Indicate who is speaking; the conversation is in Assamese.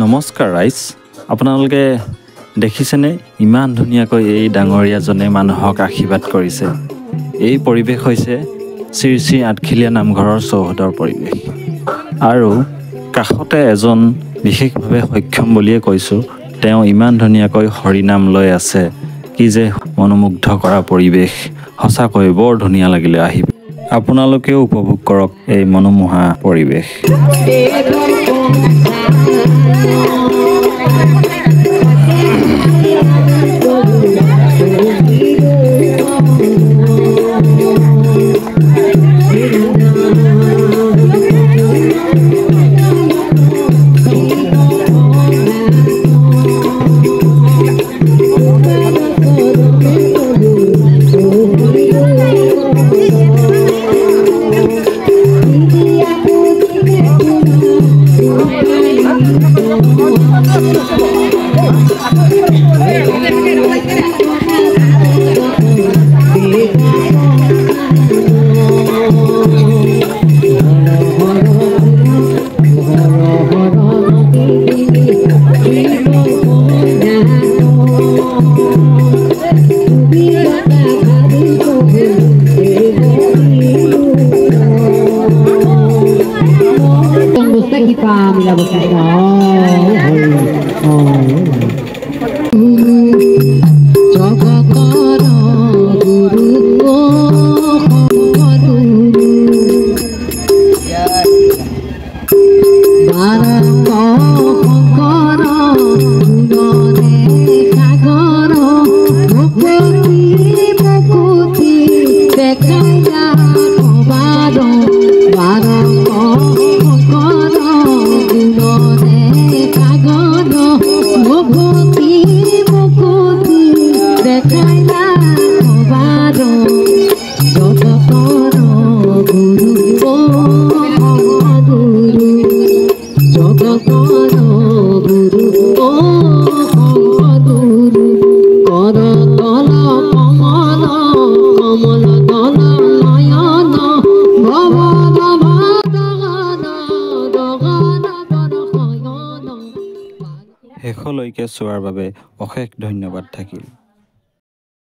Speaker 1: নমস্কাৰ ৰাইজ, আপোনালোকে দেখিছেনে ইমান ধুনীয়াকৈ এই ডাঙৰীয়াজনে মানুহক আশীৰ্বাদ কৰিছে। এই পৰিৱেশ হৈছে শ্ৰী শ্ৰী আঠখিলীয়া নামঘৰৰ চৌহদৰ পৰিৱেশ। আৰু কাষতে এজন বিশেষভাৱে সক্ষম বুলিয়ে কৈছোঁ, তেওঁ ইমান ধুনীয়াকৈ হৰিনাম লৈ আছে। কি যে মনোমুগ্ধ কৰা পৰিৱেশ, সঁচাকৈ বৰ ধুনীয়া লাগিলে আহি। আপোনালোকেও উপভোগ কৰক এই মনোমোহা পৰিৱেশ। শেষলৈকে চোৱাৰ বাবে অশেষ ধন্যবাদ থাকিল।